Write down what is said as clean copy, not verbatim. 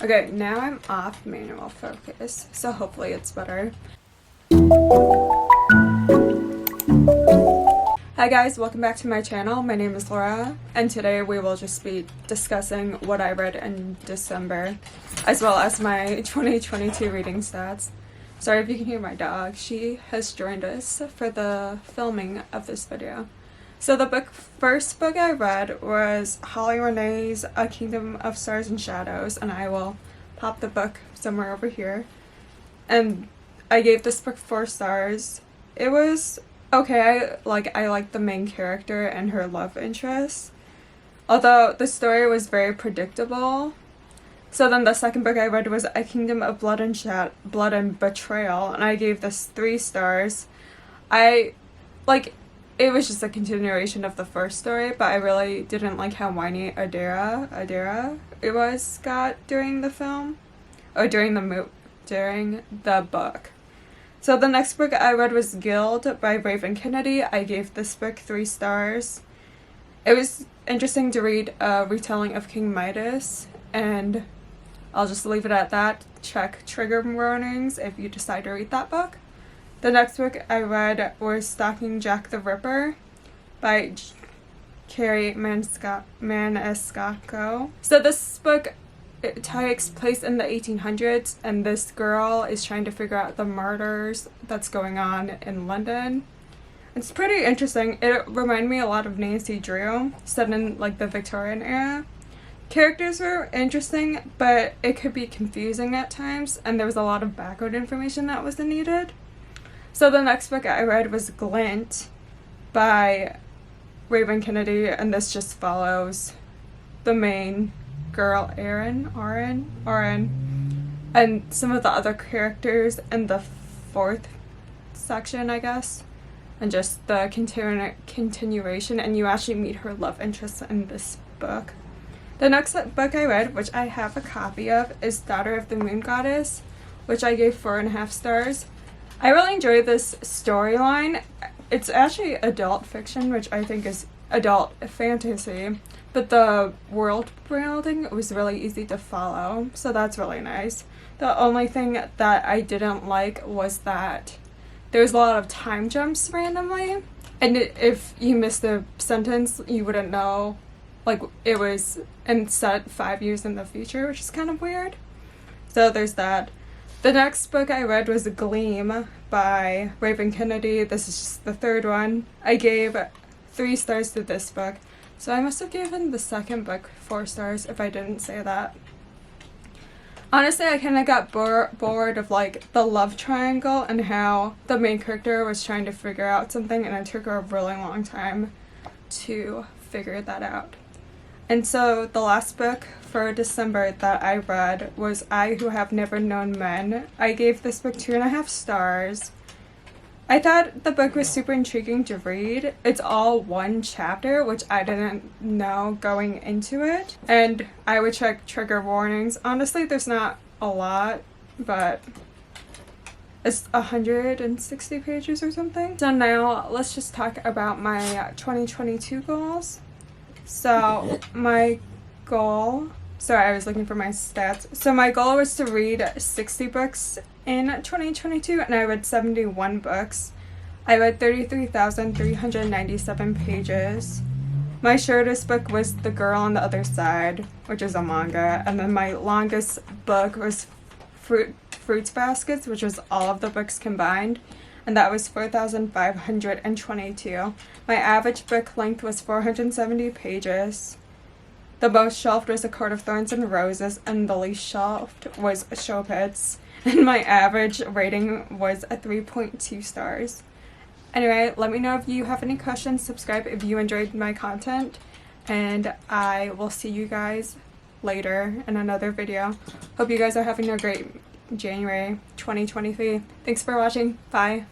Okay, now I'm off manual focus, so hopefully it's better. Hi guys, welcome back to my channel. My name is Laura, and today we will just be discussing what I read in December, as well as my 2022 reading stats. Sorry if you can hear my dog. She has joined us for the filming of this video. So the first book I read was Holly Renee's A Kingdom of Stars and Shadows, and I will pop the book somewhere over here. And I gave this book 4 stars. It was okay. I liked the main character and her love interest, although the story was very predictable. So then the second book I read was A Kingdom of Blood and Betrayal, and I gave this 3 stars. It was just a continuation of the first story, but I really didn't like how whiny Adira it was got during the film, or during the book. So the next book I read was Guild by Raven Kennedy. I gave this book 3 stars. It was interesting to read a retelling of King Midas, and I'll just leave it at that. Check trigger warnings if you decide to read that book. The next book I read was Stalking Jack the Ripper by Carrie Maniscalco. So this book, it takes place in the 1800s, and this girl is trying to figure out the murders that's going on in London. It's pretty interesting. It reminded me a lot of Nancy Drew, set in the Victorian era. Characters were interesting, but it could be confusing at times, and there was a lot of background information that wasn't needed. So the next book I read was Glint by Raven Kennedy, and this just follows the main girl, Aaron, and some of the other characters in the 4th section, I guess, and just the continuation, and you actually meet her love interest in this book. The next book I read, which I have a copy of, is Daughter of the Moon Goddess, which I gave 4.5 stars. I really enjoyed this storyline. It's actually adult fiction, which I think is adult fantasy, but the world building was really easy to follow, so that's really nice. The only thing that I didn't like was that there was a lot of time jumps randomly, and if you missed a sentence, you wouldn't know, it was set 5 years in the future, which is kind of weird. So there's that. The next book I read was Gleam by Raven Kennedy. This is just the 3rd one. I gave 3 stars to this book, so I must have given the second book 4 stars if I didn't say that. Honestly, I kind of got bored of the love triangle and how the main character was trying to figure out something, and it took her a really long time to figure that out. And so the last book for December that I read was I Who Have Never Known Men. I gave this book 2.5 stars. I thought the book was super intriguing to read. It's all one chapter, which I didn't know going into it. And I would check trigger warnings. Honestly, there's not a lot, but it's 160 pages or something. So now let's just talk about my 2022 goals. So my goal, sorry, I was looking for my stats. So my goal was to read 60 books in 2022, and I read 71 books. I read 33,397 pages. My shortest book was The Girl on the Other Side, which is a manga, and then my longest book was Fruits Baskets, which was all of the books combined, and that was 4,522. My average book length was 470 pages. The most shelved was A Court of Thorns and Roses, and the least shelved was Chopits, and my average rating was a 3.2 stars. Anyway, let me know if you have any questions, subscribe if you enjoyed my content, and I will see you guys later in another video. Hope you guys are having a great January 2023. Thanks for watching. Bye.